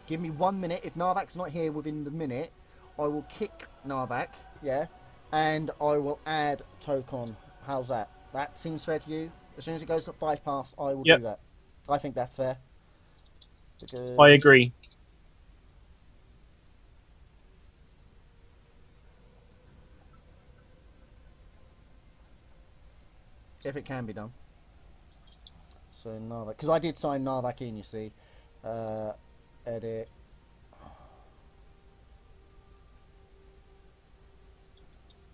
Give me 1 minute. If Narvak's not here within the minute, I will kick Narvak, yeah, and I will add Tokon. How's that? That seems fair to you? As soon as it goes at 5 past, I will do that. I think that's fair. Because... I agree. If it can be done. So Narvak, because I did sign Narvak in, you see. Edit.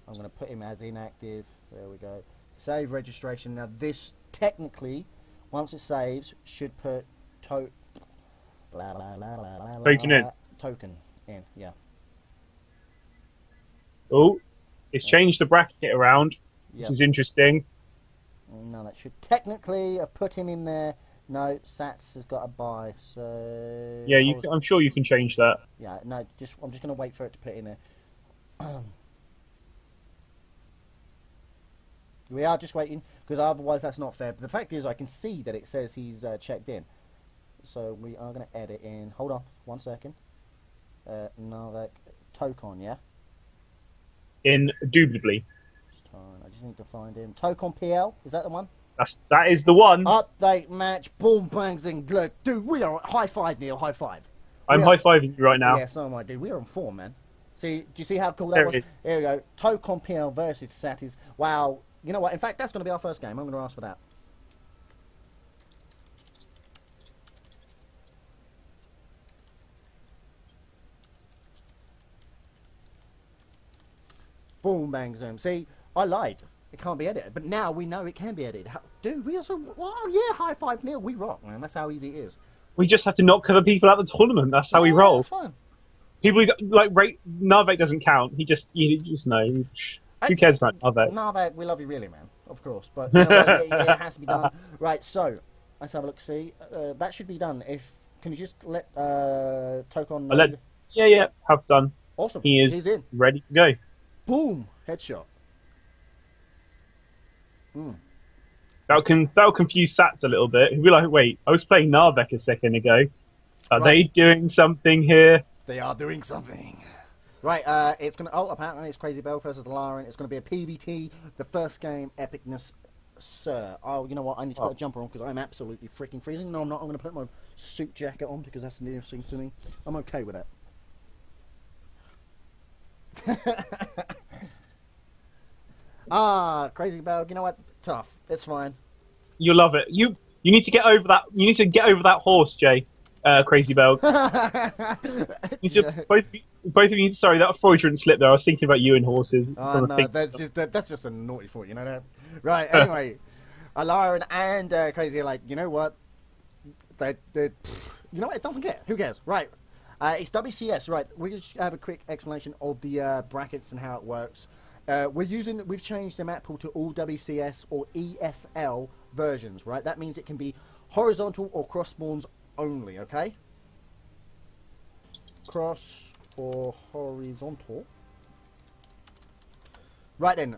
I'm going to put him as inactive. There we go. Save registration. Now this technically, once it saves, should put token in. Token in, yeah. Oh, it's changed the bracket around. This is interesting. No, that should technically have put him in there. No, Sats has got a buy, so... Yeah, I'm sure you can change that. Yeah, no, I'm just going to wait for it to put in there. We are just waiting, because otherwise that's not fair. But the fact is, I can see that it says he's checked in. So we are going to edit in... Hold on, 1 second. Narvak Tokon, yeah? Indubitably. I just need to find him. Tokon PL, is that the one? That is the one. Update match, boom, bangs, and look, dude, we are high five, Neil, high five. I'm high fiving you right now. Yeah, so am I, dude. We are on form, man. See, do you see how cool that was? Here we go. Tokon PL versus Satis. Wow. You know what? In fact, that's going to be our first game. I'm going to ask for that. Boom, bang, zoom. See, I lied. It can't be edited. But now we know it can be edited. Dude, we are so... Wow, yeah, high five, Neil. We rock, man. That's how easy it is. We just have to knock other people out of the tournament. That's how we roll. That's fine. People, like, Narvak doesn't count. You just know. Who cares about Narvak? Narvak, we love you really, man. Of course. But you know what? It has to be done. Right, so, let's have a look, see. That should be done. Can you just let Tokon know? Yeah, have done. Awesome. He's in. Ready to go. Boom! Headshot. That'll confuse Sats a little bit. He'll be like, wait, I was playing Narvak a second ago. Are they doing something here? They are doing something. Right, it's going to... Oh, apparently it's Crazy Bell versus Lauren. It's going to be a PVT. The first game, epicness, sir. Oh, you know what? I need to put a jumper on because I'm absolutely freaking freezing. No, I'm not. I'm going to put my suit jacket on because that's the nearest thing to me. I'm okay with that. Crazy Bell. You know what? Tough. It's fine. You'll love it. You need to get over that. You need to get over that horse, Jay. Crazy Bell. Both of you. Sorry, that Freudian slip there. I was thinking about you and horses. Oh no, that's just a naughty thought. You know that. Right. Anyway, Lauren and Crazy are like, you know what? You know what? It doesn't care. Who cares? Right. It's WCS. Right. We're going to have a quick explanation of the brackets and how it works. We've changed the map pool to all WCS or ESL versions, right? That means it can be horizontal or cross spawns only, okay? Cross or horizontal. Right then.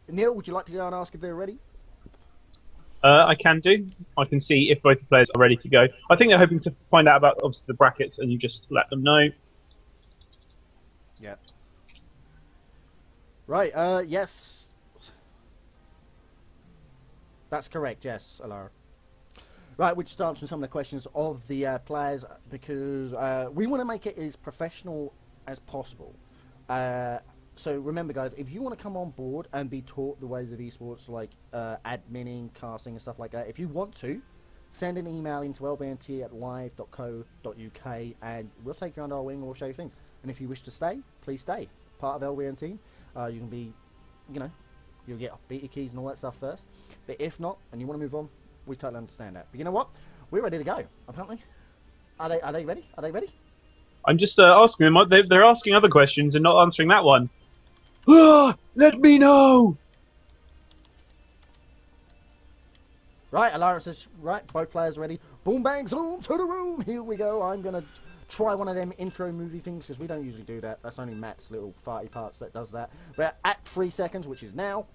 Neil, would you like to go and ask if they're ready? I can do. I can see if both the players are ready to go. I think they're hoping to find out about, obviously, the brackets, and you just let them know. Yeah. Right, yes. That's correct, yes, Alara. Right, we're just answering some of the questions of the players because we want to make it as professional as possible. So remember, guys, if you want to come on board and be taught the ways of esports, like adminning, casting, and stuff like that, if you want to, send an email into lbnt@live.co.uk and we'll take you under our wing and we'll show you things. And if you wish to stay, please stay. Part of LBN team. You can be, you know, you'll get beta keys and all that stuff first. But if not, and you want to move on, we totally understand that. But you know what? We're ready to go, apparently. Are they ready? Are they ready? I'm just asking them. They're asking other questions and not answering that one. Let me know! Right, Alara says, right, both players ready. Boom, bang, zoom, to the room. Here we go. I'm going to try one of them intro movie things because we don't usually do that. That's only Matt's little farty parts that does that. But at 3 seconds, which is now.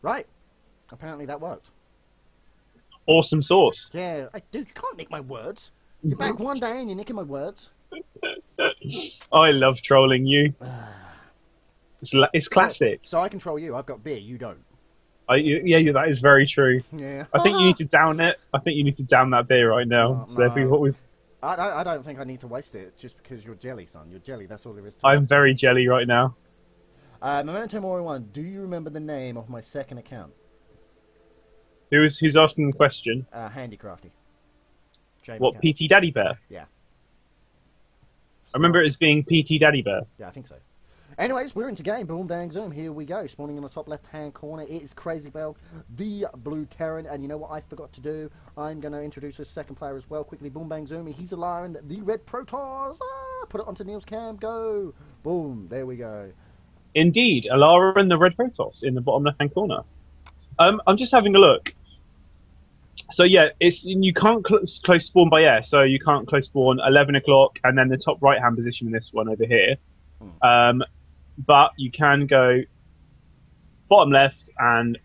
Right. Apparently that worked. Awesome sauce. Yeah. Dude, you can't nick my words. You're back one day and you're nicking my words. I love trolling you. It's classic. So I control you. I've got beer. You don't. Yeah, that is very true. Yeah. I think you need to down it. I think you need to down that beer right now. Oh, So therefore, no. what we've. I don't think I need to waste it just because you're jelly, son. You're jelly. That's all there is to I'm very jelly right now. it. Memento Mori 1. Do you remember the name of my second account? Who's asking the question? Handicrafty. Jamie What, Campbell. PT Daddy Bear? Yeah. I remember it as being PT Daddy Bear. Yeah, I think so. Anyways, we're into game. Boom, bang, zoom. Here we go. Spawning in the top left-hand corner. It is Crazy Bell, the blue Terran. And you know what I forgot to do? I'm going to introduce a second player as well. Quickly, boom, bang, zoom. He's a Lyran, the red Protoss. Put it onto Neil's cam. Go. Boom. There we go. Indeed, Alara and the Red Protoss in the bottom left-hand corner. I'm just having a look. So yeah, you can't close spawn by air, so you can't close spawn 11 o'clock and then the top right-hand position in this one over here. But you can go bottom left and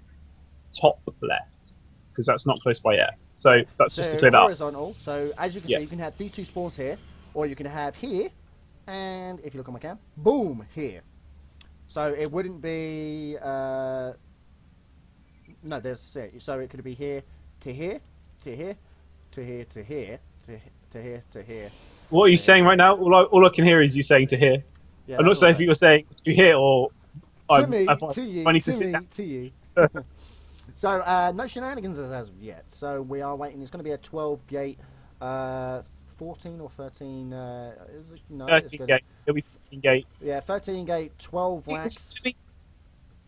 top left because that's not close by air. So that's just to clear that up. Horizontal. So as you can see, you can have these two spawns here, or you can have here, and if you look on my cam, boom, here. So it wouldn't be no, there's so it could be here to here to here to here to here to here to here. What are you saying right now? All I can hear is you saying to here. Yeah, I'm not saying if you were saying to here or to me, to you, to you. So no shenanigans as of yet. So we are waiting. It's going to be a 12 gate, 14 or 13. Is it? No, 13 gate. It'll be 13 gate. Yeah, 13 gate, 12 racks.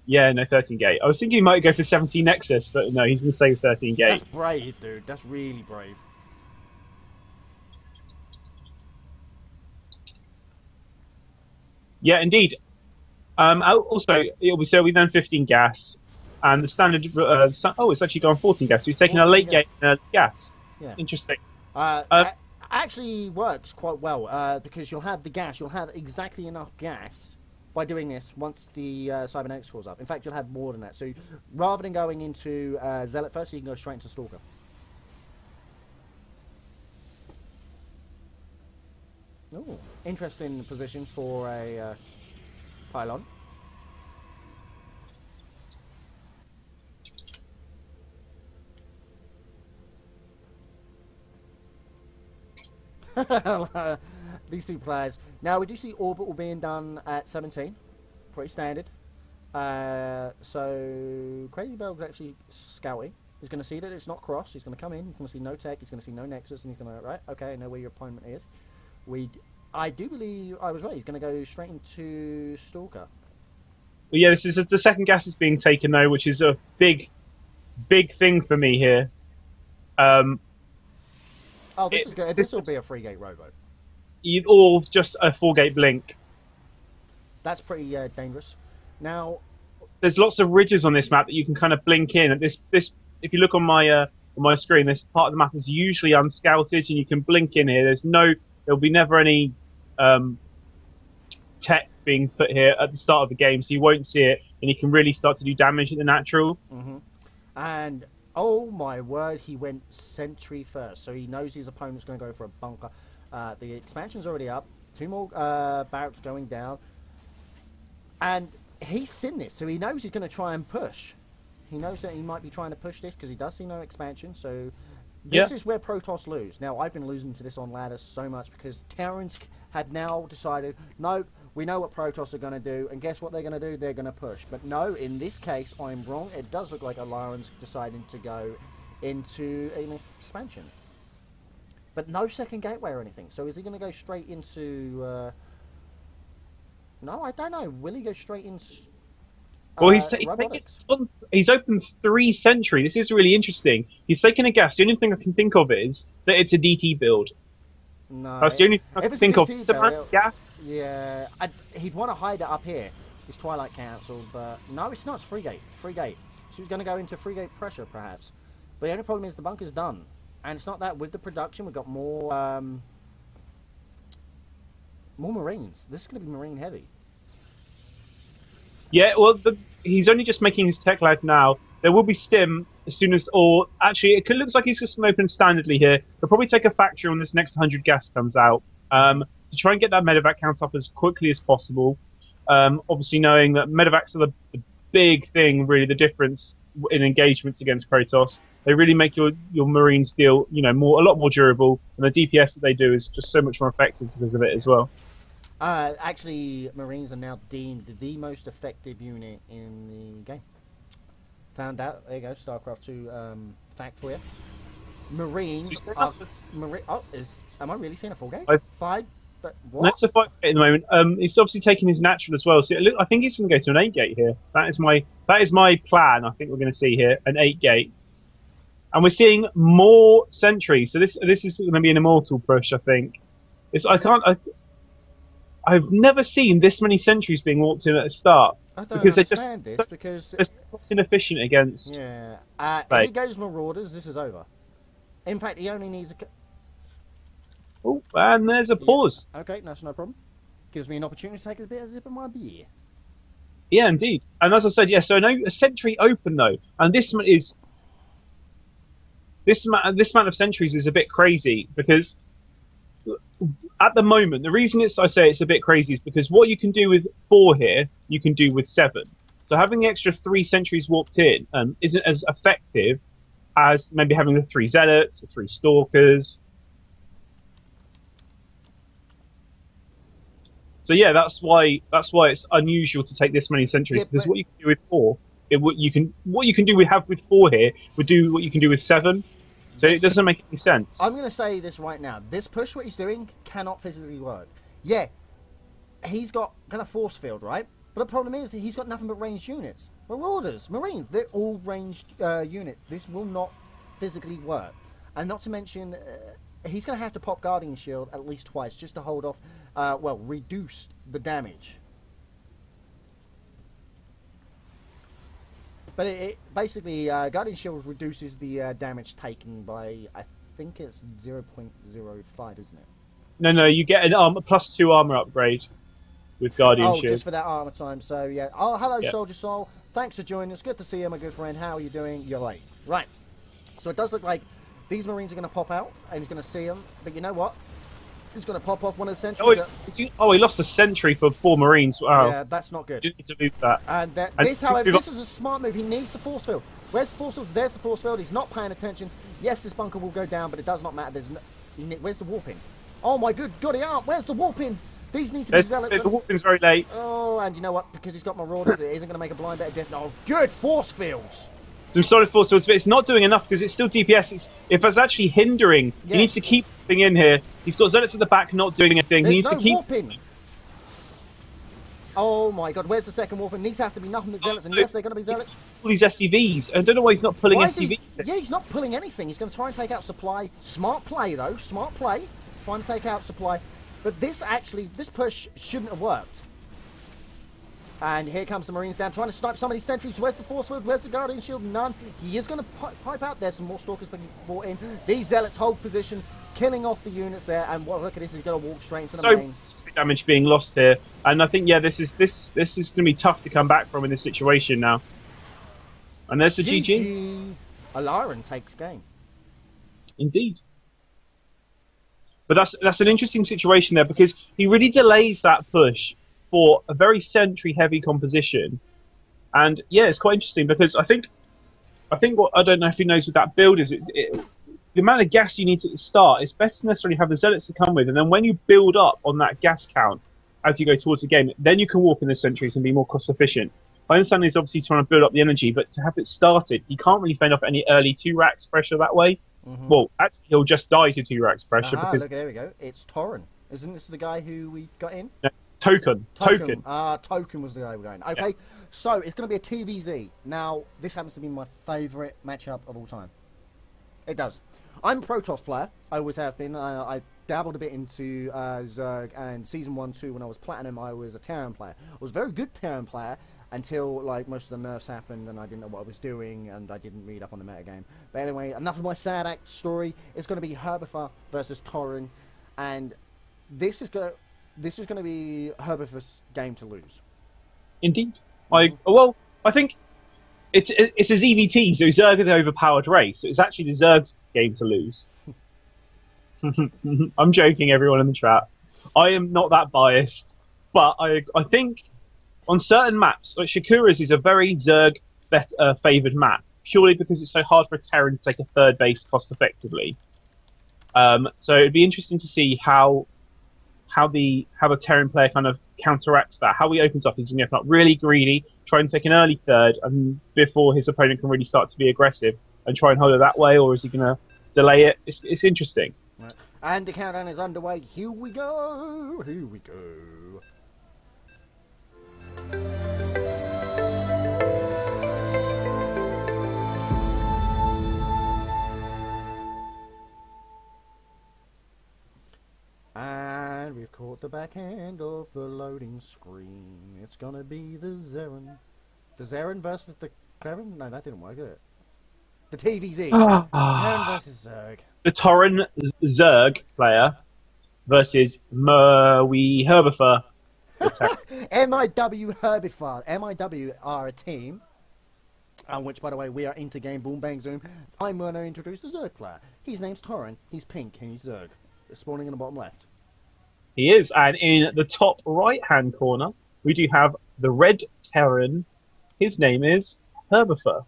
Yeah, no, 13 gate. I was thinking he might go for 17 Nexus, but no, he's going to say 13 gate. That's brave, dude. That's really brave. Yeah, indeed. Also, we done 15 gas, and the standard. It's actually gone 14 gas. So he's taking a late gate gas. Yeah. Interesting. Actually works quite well because you'll have the gas. You'll have exactly enough gas by doing this once the cybernetics calls up. In fact, you'll have more than that. So rather than going into Zealot first, you can go straight into Stalker. Ooh, interesting position for a pylon. These two players. Now we do see orbital being done at 17, pretty standard. So Crazy Bell's actually scouting. He's going to see that it's not cross. He's going to come in. He's going to see no tech. He's going to see no nexus, and he's going to right. Okay, I know where your opponent is. I do believe I was right. He's going to go straight into Stalker. Well, yeah, this is the second gas is being taken though, which is a big thing for me here. Oh, this is good. This will be a 3-gate rowboat. Or just a 4-gate blink. That's pretty dangerous. Now, there's lots of ridges on this map that you can kind of blink in. And this, if you look on my screen, this part of the map is usually unscouted, and you can blink in here. There'll be never any tech being put here at the start of the game, so you won't see it, and you can really start to do damage at the natural. And oh my word, he went sentry first, so he knows his opponent's going to go for a bunker. The expansion's already up. 2 more barracks going down, and he's seen this, so he knows he's going to try and push. He knows that he might be trying to push this because he does see no expansion. So this is where Protoss lose. Now, I've been losing to this on ladder so much because Terrans had now decided, no, we know what Protoss are going to do, and guess what they're going to do? They're going to push. But no, in this case, I'm wrong. It does look like Lyran's deciding to go into an expansion. But no second gateway or anything. So is he going to go straight into... No, I don't know. Will he go straight into... Well, he's opened 3 sentry. This is really interesting. He's taken a gas. The only thing I can think of is that it's a DT build. No. That's the only thing I can think of. Gas? Yeah. He'd want to hide it up here. It's Twilight Council, but no, it's not. It's 3-gate. 3-gate. So he's going to go into 3-gate pressure, perhaps. But the only problem is the bunker's done. And it's not that. With the production, we've got more Marines. This is going to be Marine heavy. Yeah, well, he's only just making his tech live now. There will be stim as soon as, or actually, looks like he's just going to open standardly here. He'll probably take a factory when this next 100 gas comes out to try and get that medevac count up as quickly as possible. Obviously, knowing that medevacs are the big thing, really, the difference in engagements against Protoss. They really make your Marines deal, a lot more durable, and the DPS that they do is just so much more effective because of it as well. Actually, Marines are now deemed the most effective unit in the game. Found out. There you go. StarCraft 2 fact for you. Marines are... am I really seeing a full game? 5? But what? That's a 5 gate at the moment. He's obviously taking his natural as well. So I think he's going to go to an 8 gate here. That is my plan. I think we're going to see here an 8 gate. And we're seeing more sentries. So this is going to be an immortal push, I think. I've never seen this many sentries being walked in at the start. I don't understand this because it's inefficient against. Yeah. If he goes Marauders, this is over. In fact, he only needs a. Oh, and there's a pause. Yeah. Okay, that's no problem. Gives me an opportunity to take a bit of zip of my beer. Yeah, indeed. And as I said, yeah. So a sentry open though, and this amount of sentries is a bit crazy because at the moment, the reason I say it's a bit crazy is because what you can do with 4 here, you can do with 7. So having the extra 3 sentries walked in isn't as effective as maybe having the 3 zealots or 3 stalkers. So yeah, that's why it's unusual to take this many sentries, because what you can do with 4, what you can do with 4 here would do what you can do with 7. So it doesn't make any sense. I'm going to say this right now. This push, what he's doing, cannot physically work. Yeah, he's got kind of force field, right? But the problem is he's got nothing but ranged units. Marauders, Marines, they're all ranged units. This will not physically work. And not to mention, he's going to have to pop Guardian Shield at least twice just to hold off, reduce the damage. But it basically, Guardian Shield reduces the damage taken by, I think it's 0.05, isn't it? No, you get an +2 armor upgrade with Guardian Shield. Oh, just for that armor time. So, yeah. Oh, hello, Soldier Soul. Thanks for joining us. Good to see you, my good friend. How are you doing? You're late. Right. So it does look like these Marines are going to pop out, and he's going to see them. But you know what? He's going to pop off one of the sentries. Oh, he lost a sentry for 4 Marines. Wow. Yeah, that's not good. Didn't need to lose that. And this is a smart move. He needs the force field. Where's the force field? There's the force field. He's not paying attention. Yes, this bunker will go down, but it does not matter. Where's the warping? Oh my good golly aunt, where's the warping? These need to be zealots. The warping's very late. Oh, and you know what? Because he's got Marauders, it isn't going to make a blind bet of death. Oh, good force fields. Some solid force fields, but it's not doing enough because it's still DPS. If it's actually hindering, he needs to keep thing in here. He's got zealots at the back, not doing anything. There's he needs no to keep. Warping. Oh my god, where's the second warping? These have to be nothing but zealots, and yes, they're going to be zealots. All these SCVs. I don't know why he's not pulling SCVs. Yeah, he's not pulling anything. He's going to try and take out supply. Smart play though, smart play. Try and take out supply. But this push shouldn't have worked. And here comes the Marines down, trying to snipe some of these sentries. Where's the force field? Where's the Guardian Shield? None. He is going to pipe out there. Some more Stalkers being brought in. These Zealots hold position, killing off the units there. And look at this, he's going to walk straight into the main. Damage being lost here. And I think, yeah, this is going to be tough to come back from in this situation now. And there's the GG. Alarin takes game. Indeed. But that's an interesting situation there, because he really delays that push for a very sentry-heavy composition, and yeah, it's quite interesting because I think what I don't know if he knows with that build is the amount of gas you need to start. It's better to necessarily have the zealots to come with, and then when you build up on that gas count as you go towards the game, then you can walk in the sentries and be more cost efficient. I understand he's obviously trying to build up the energy, but to have it started, he can't really fend off any early 2 racks pressure that way. Well, actually, he'll just die to 2 racks pressure because look, there we go. It's Torren. Isn't this the guy who we got in? No. Token. Token was the guy we're going. Okay, so it's going to be a TVZ. Now, this happens to be my favourite matchup of all time. It does. I'm a Protoss player. I always have been. I dabbled a bit into Zerg, and Season 1, 2, when I was Platinum, I was a Terran player. I was a very good Terran player until, like, most of the nerfs happened, and I didn't know what I was doing, and I didn't read up on the metagame. But anyway, enough of my sad act story. It's going to be Herbifer versus Torren, and this is going to be Herbifer's game to lose. Indeed. I think it's a ZVT, so Zerg are the overpowered race. So it's actually the Zerg's game to lose. I'm joking, everyone in the chat. I am not that biased, but I think on certain maps, like Shakura's is a very Zerg favoured map, purely because it's so hard for a Terran to take a third base cost effectively. So it'd be interesting to see how the Terran player kind of counteracts that. How he opens up is going to get up really greedy, try and take an early third, and before his opponent can really start to be aggressive, and try and hold it that way, or is he going to delay it? It's interesting. Right. And the countdown is underway. Here we go. Here we go. And we've caught the back end of the loading screen. It's gonna be the Zeren. The Zeren versus the Terran? No, that didn't work, did it? The TVZ. Terran versus Zerg. The Torren Zerg player versus Merwi Herbifer. MIW Herbifer. MIW are a team, which, by the way, we are into game Boom Bang Zoom. I'm going to introduce the Zerg player. His name's Torren. He's pink and he's Zerg. Spawning in the bottom left. He is, and in the top right-hand corner, we do have the red Terran. His name is Herbifer.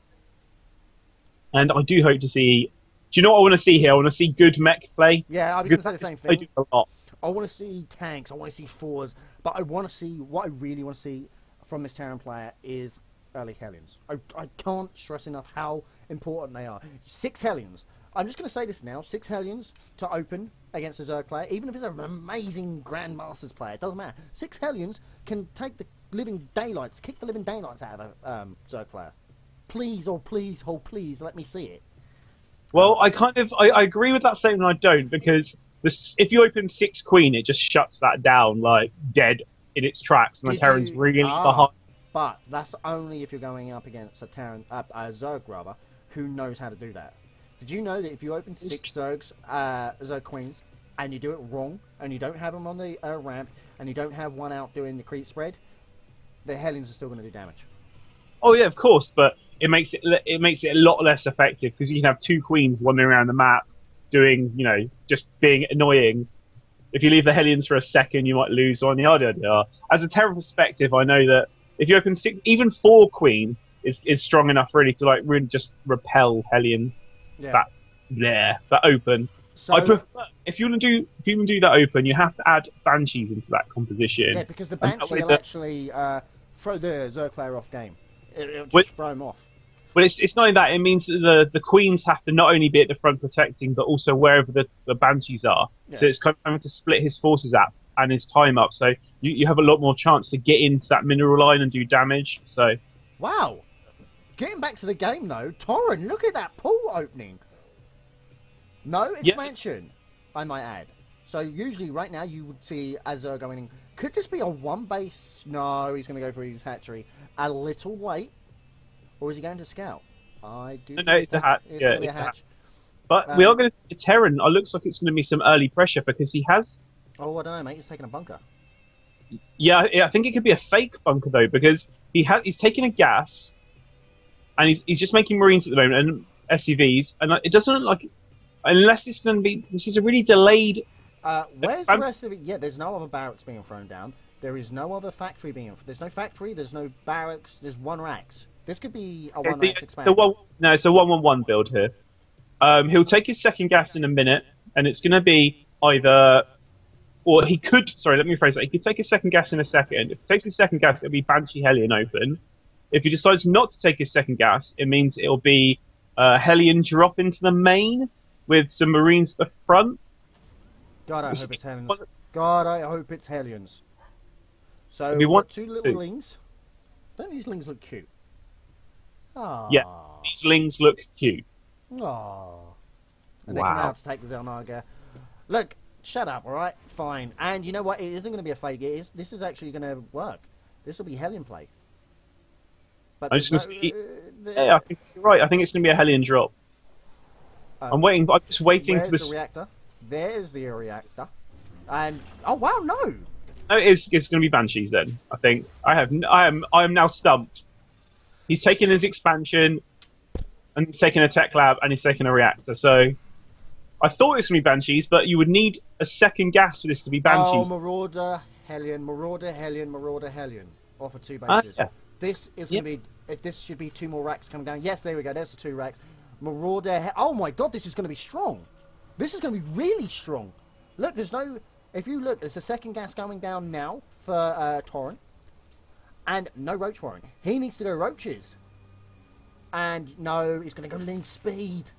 And I do hope to see... Do you know what I want to see here? I want to see good mech play. Yeah, I was going to say the same thing. I do a lot. I want to see tanks, I want to see forwards, but I want to see... What I really want to see from this Terran player is early Hellions. I can't stress enough how important they are. 6 Hellions. I'm just going to say this now. 6 Hellions to open against a Zerg player, even if it's an amazing Grandmasters player, it doesn't matter. 6 Hellions can take the living daylights, kick the living daylights out of a Zerg player. Please, oh please, oh please, let me see it. Well, I agree with that statement. I don't, because if you open 6 Queen, it just shuts that down like dead in its tracks, and the Terran's really behind. But that's only if you're going up against a Terran, a Zerg rather, who knows how to do that. Did you know that if you open 6 Zergs, Zerg Queens, and you do it wrong, and you don't have them on the ramp, and you don't have one out doing the creep spread, the Hellions are still going to do damage. Oh yeah, of course, but it makes it a lot less effective because you can have 2 Queens wandering around the map, doing just being annoying. If you leave the Hellions for a second, you might lose on the other. As a Terran perspective, I know that if you open 6, even 4 Queen is strong enough really to really just repel Hellion. Yeah. That open. So, I prefer if you want to do that open, you have to add Banshees into that composition. Yeah, because the Banshee will actually throw the Zerg player off game. It'll just throw him off. But it's not only that. It means that the Queens have to not only be at the front protecting, but also wherever the Banshees are. Yeah. So it's kind of having to split his forces up and his time up. So you have a lot more chance to get into that mineral line and do damage. So wow. Getting back to the game, though, Torren, look at that pool opening. No expansion, I might add. So usually right now you would see Azur going in. Could this be a 1 base? No, he's going to go for his hatchery. A little wait. Or is he going to scout? I do. No, it's a hatch. It's going to be a hatch. But we are going to see Terran. It looks like it's going to be some early pressure because he has... Oh, I don't know, mate. He's taking a bunker. Yeah, I think it could be a fake bunker, though, because he's taking a gas... And he's just making Marines at the moment and SCVs, and it doesn't look like, unless it's going to be, this is a really delayed. Where's the rest of it? Yeah, there's no other barracks being thrown down. There is no other factory being. There's no factory. There's no barracks. There's 1 racks. This could be a 1 racks expansion. No, it's a 1-1-1 build here. He'll take his second gas in a minute, and it's going to be either, or he could. Sorry, let me rephrase that. He could take his second gas in a second. If he takes his second gas, it'll be Banshee Hellion open. If he decides not to take his second gas, it means it'll be Hellion drop into the main with some Marines at the front. God, I hope it's Hellions. God, I hope it's Hellions. So, we want 2 little lings. Don't these lings look cute? Aww. Yeah, these lings look cute. Aww. And they come out to take the Zelnaga. Look, shut up, alright? Fine. And you know what? It isn't going to be a fake. This is actually going to work. This will be Hellion play. But I'm just going to see. Yeah, I think you're right. I think it's going to be a Hellion drop. I'm waiting. I'm just waiting for the reactor. There's the reactor. And oh wow, no! No, it's going to be Banshees then. I think I am now stumped. He's taken his expansion, and he's taken a tech lab, and he's taken a reactor. So I thought it was going to be Banshees, but you would need a second gas for this to be Banshees. Oh, Marauder, Hellion, Marauder, Hellion, Marauder, Hellion. Off of 2 bases. Yeah. This is going to be. This should be 2 more racks coming down. Yes, there we go. There's the 2 racks. Marauder. Oh my God, this is going to be strong. This is going to be really strong. Look, there's no. If you look, there's a second gas going down now for Torrent, and no Roach Warren. He needs to go Roaches. And no, he's going to go Ling Speed.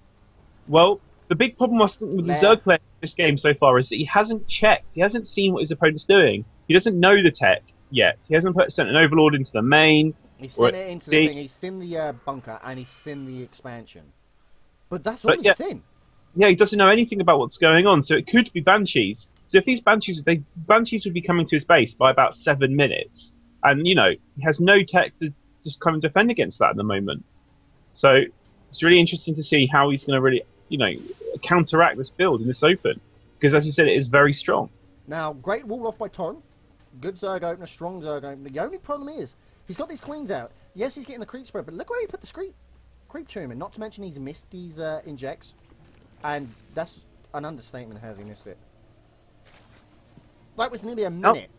Well, the big problem with the Zerg player in this game so far is that he hasn't checked. He hasn't seen what his opponent's doing. He doesn't know the tech yet. He hasn't sent an Overlord into the main. He's sent it into the thing. He's seen the bunker and he's seen the expansion. But that's all he's seen. Yeah, he doesn't know anything about what's going on, so it could be Banshees. So if these Banshees would be coming to his base by about 7 minutes, and he has no tech to just come and defend against that at the moment. So it's really interesting to see how he's going to really, counteract this build in this open, because as you said, it is very strong. Now, great wall off by Torrent. Good Zerg opener, strong Zerg opener. The only problem is he's got these queens out. Yes, he's getting the creep spread, but look where he put the creep tomb in. Not to mention he's missed these injects. And that's an understatement, has he missed it? That was nearly a minute.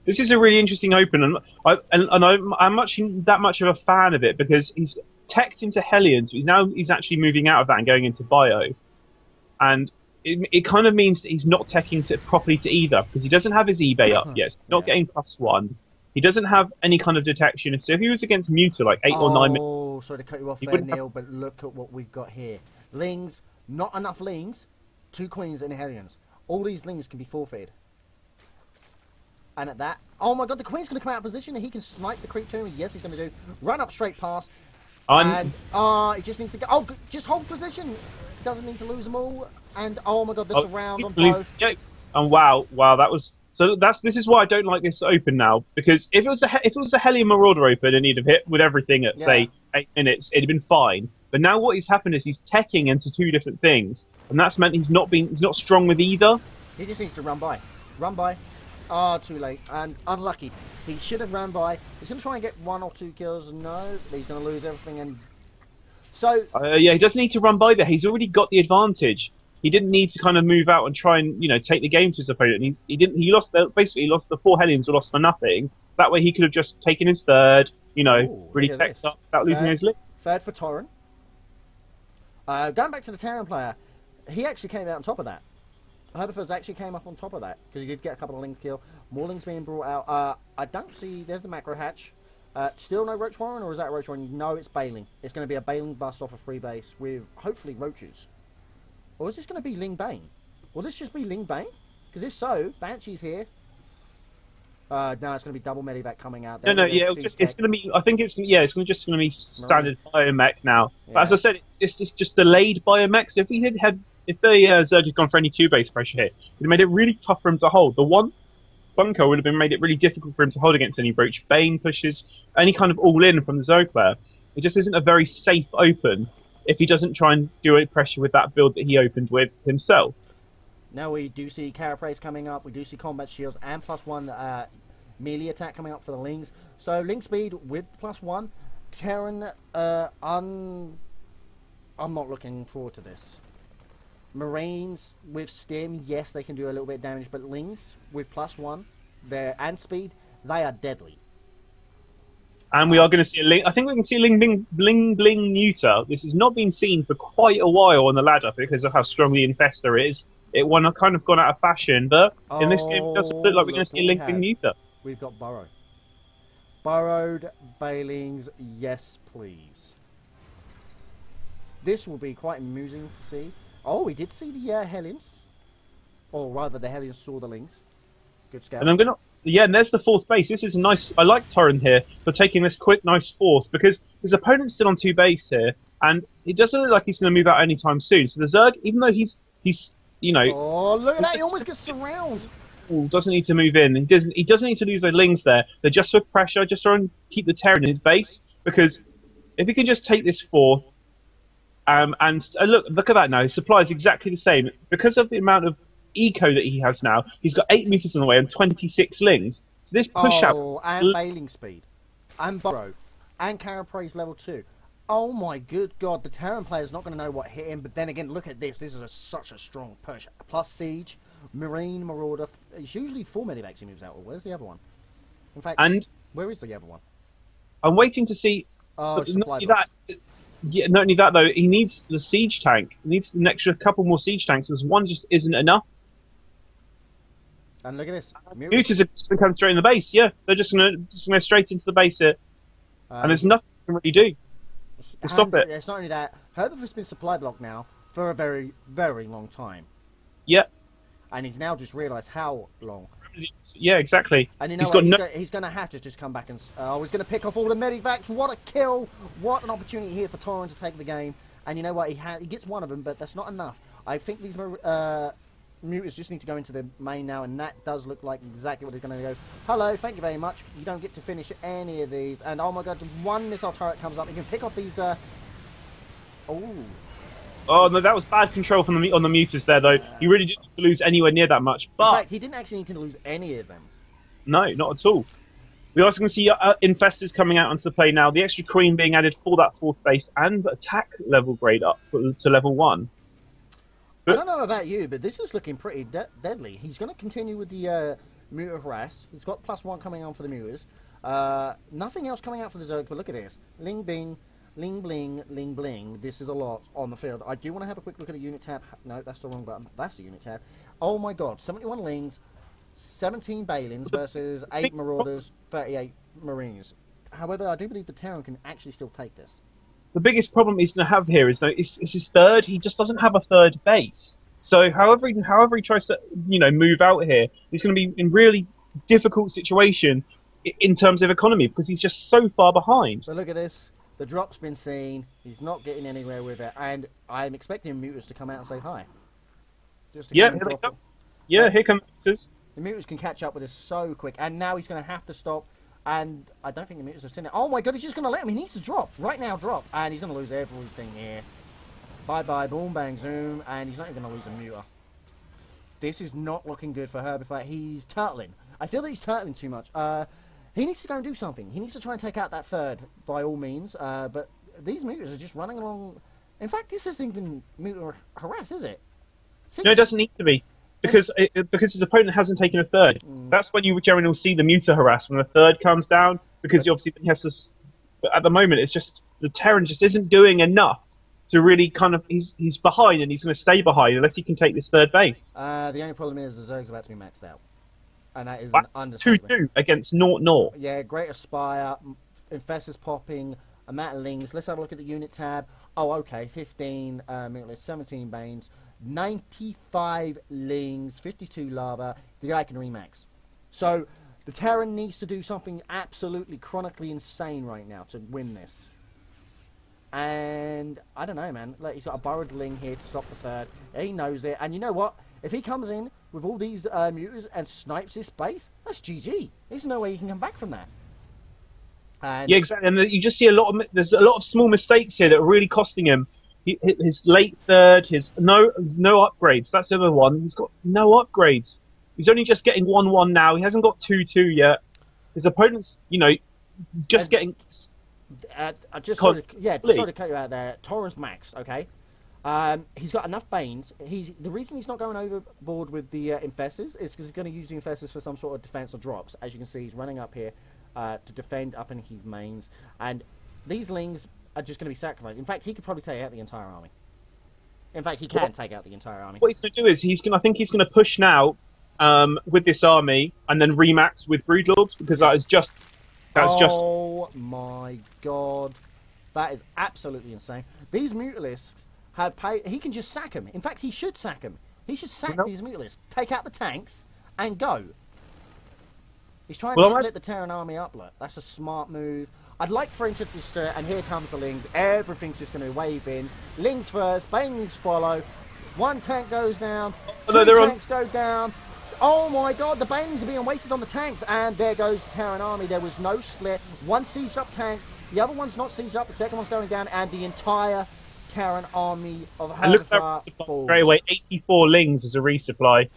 This is a really interesting open, and I'm that much of a fan of it because he's teched into Hellions. He's actually moving out of that and going into Bio, and it kind of means that he's not teching properly to either because he doesn't have his eBay up yet. So he's not getting +1. He doesn't have any kind of detection. So if he was against Muta like 8 or 9 minutes... Oh, sorry to cut you off there, Neil, but look at what we've got here. Lings, not enough Lings, 2 queens and Hellions. All these Lings can be forfeited. And at that... Oh my God, the queen's going to come out of position and he can snipe the creep to him. Yes, he's going to do. Run up straight past. And he just needs to go... Oh, just hold position. Doesn't need to lose them all. And oh my God, the surround on both. Yeah. And wow, that was... So this is why I don't like this open now, because if it was the Hellion Marauder open and he'd have hit with everything at say 8 minutes, it'd have been fine. But now what has happened is he's teching into 2 different things, and that's meant he's not strong with either. He just needs to run by. Run by. Ah, too late and unlucky. He should have run by. He's going to try and get 1 or 2 kills. No, he's going to lose everything. And so yeah, he doesn't need to run by there. He's already got the advantage. He didn't need to kind of move out and try and take the game to his opponent. He didn't. He lost. Basically, he lost the 4 Hellions were lost for nothing. That way, he could have just taken his third. Really teched up without losing his lick. Third for Torrent. Going back to the Terran player, he actually came out on top of that. Herberford's actually came up on top of that because he did get a couple of Lings kill. More Lings being brought out. I don't see. There's the macro hatch. Still no Roach Warren, or is that Roach Warren? No, it's Bailing. It's going to be a Bailing bust off a free base with hopefully Roaches. Or is this going to be Ling Bane? Will this just be Ling Bane? Because if so, Banshee's here. No, it's going to be double medivac coming out there. No, yeah, it's going to be. I think it's just going to be standard biomech now. Yeah. But as I said, it's just delayed biomech. So if the Zerg had gone for any 2 base pressure here, it would have made it really tough for him to hold. The 1 bunker would have made it really difficult for him to hold against any Roach Bane pushes, any kind of all-in from the Zerg player. It just isn't a very safe open if he doesn't try and do any pressure with that build that he opened with himself. Now we do see Carapace coming up, we do see combat shields and +1 melee attack coming up for the Lings. So Ling speed with +1. Terran, I'm not looking forward to this. Marines with Stim, yes, they can do a little bit of damage, but Lings with +1 and speed, they are deadly. And we are going to see a Ling. I think we can see a Ling Bling Muta. This has not been seen for quite a while on the ladder because of how strong the Infestor is. It kind of gone out of fashion, but in this game it doesn't look like we're going to see a Ling Bling Muta. We've got Burrow. Burrowed Bailings, yes please. This will be quite amusing to see. Oh, we did see the Hellions. Or rather, the Hellions saw the Lings. Good scout. And I'm going to... Yeah, and there's the 4th base. This is a nice... I like Torrent here for taking this quick, nice 4th, because his opponent's still on 2 base here, and it doesn't look like he's going to move out anytime soon. So the Zerg, even though he's Oh, look at that! He almost gets surrounded. Doesn't need to move in. He doesn't need to lose those Lings there. They're just for pressure, just trying to keep the Terran in his base, because if he can just take this 4th, and look at that now. His supply is exactly the same because of the amount of eco that he has now, he's got 8 meters on the way and 26 lings. So this push out. Oh, and bailing speed, and burrow, and carapace level 2. Oh my good god, the Terran player's not going to know what hit him. But then again, look at this. This is such a strong push. Plus siege, marine, marauder. It's usually 4 medivacs he moves out. Where's the other one? In fact, where is the other one? I'm waiting to see. Oh, not only that, not only that though, he needs the siege tank. He needs an extra couple more siege tanks, because one just isn't enough. And look at this. Mutas are just going to come straight in the base. Yeah, they're just going to straight into the base here, and there's nothing you can really do to stop it. It's not only that. Herbert has been supply blocked now for a very, very long time. Yeah. And he's now just realised how long. Yeah, exactly. And you know what? He's going to have to just come back and... he's going to pick off all the medivacs. What a kill. What an opportunity here for Torrent to take the game. And you know what? He gets one of them, but that's not enough. I think these mutants just need to go into the main now, and that does look like exactly what they're going to go. Hello, thank you very much. You don't get to finish any of these. And oh my god, one missile turret comes up. You can pick off these... Oh no, that was bad control from on the mutas there, though. He really didn't need to lose anywhere near that much. But in fact, he didn't actually need to lose any of them. No, not at all. We're also going to see infestors coming out onto the play now. The extra queen being added for that 4th base, and attack level grade up to level 1. But I don't know about you, but this is looking pretty deadly. He's going to continue with the muta harass. He's got +1 coming on for the mutas. Nothing else coming out for the Zerg, but look at this. Ling Bing. Ling bling, ling bling. This is a lot on the field. I do want to have a quick look at the unit tab. No, that's the wrong button. That's the unit tab. Oh my god, 71 lings, 17 Balins versus 8 marauders, 38 marines. However, I do believe the Terran can actually still take this. The biggest problem he's going to have here is that it's his 3rd. He just doesn't have a 3rd base. So however he tries to move out here, he's going to be in really difficult situation in terms of economy, because he's just so far behind. So look at this. The drop's been seen. He's not getting anywhere with it, and I'm expecting mutas to come out and say hi. Just to here they come. Yeah, here come mutas. The mutas can catch up with us so quick, and now he's going to have to stop. And I don't think the mutas have seen it. Oh my god, he's just going to let him. He needs to drop right now. Drop, and he's going to lose everything here. Bye bye, boom bang zoom, and he's not even going to lose a muta. This is not looking good for Herbify. He's turtling. I feel that he's turtling too much. He needs to go and do something. He needs to try and take out that 3rd, by all means. But these mutas are just running along. In fact, this isn't even muta harass, is it? No, it doesn't need to be. Because his opponent hasn't taken a 3rd. That's when you generally will see the muta harass, when the 3rd comes down. Because obviously he has to... But at the moment, it's just... The Terran just isn't doing enough to really kind of... He's behind, and he's going to stay behind unless he can take this 3rd base. The only problem is the Zerg's about to be maxed out. And that is an understatement. 2-2 against 0-0. Yeah, Great Aspire, Infestors popping, amount of lings. Let's have a look at the unit tab. Oh, okay, 15 Mutalist, 17 Banes, 95 lings, 52 lava. The guy can remax. So, the Terran needs to do something absolutely chronically insane right now to win this. And, I don't know, man. Like, he's got a borrowed ling here to stop the 3rd. He knows it. And you know what? If he comes in with all these mutas and snipes his base, that's GG. There's no way you can come back from that. And yeah, exactly. And you just see there's a lot of small mistakes here that are really costing him. His late 3rd, there's no upgrades. That's the other one. He's got no upgrades. He's only just getting 1-1 now. He hasn't got 2-2 yet. His opponent's, getting... I just sort of cut you out there. Torrent's maxed, okay? He's got enough Banes. The reason he's not going overboard with the Infestors is because he's going to use the Infestors for some sort of defense or drops. As you can see, he's running up here to defend up in his mains. And these lings are just going to be sacrificed. In fact, he could probably take out the entire army. In fact, he can take out the entire army. What he's going to do is I think he's going to push now with this army and then remax with Broodlords, because Oh my god. That is absolutely insane. These Mutalisks have paid... He can just sack him. In fact, he should sack him. He should sack these Mutalisks, take out the tanks, and go. He's trying to split the Terran army up, look. That's a smart move. I'd like for him to just... and here comes the Lings. Everything's just going to wave in. Lings first, Bangs follow. One tank goes down. Two tanks go down. Oh my god, the Bangs are being wasted on the tanks. And there goes the Terran army. There was no split. One sieged up tank. The other one's not sieged up. The second one's going down. And the entire Terran army of And look at Herdifar that resupply falls. straight away. 84 lings as a resupply.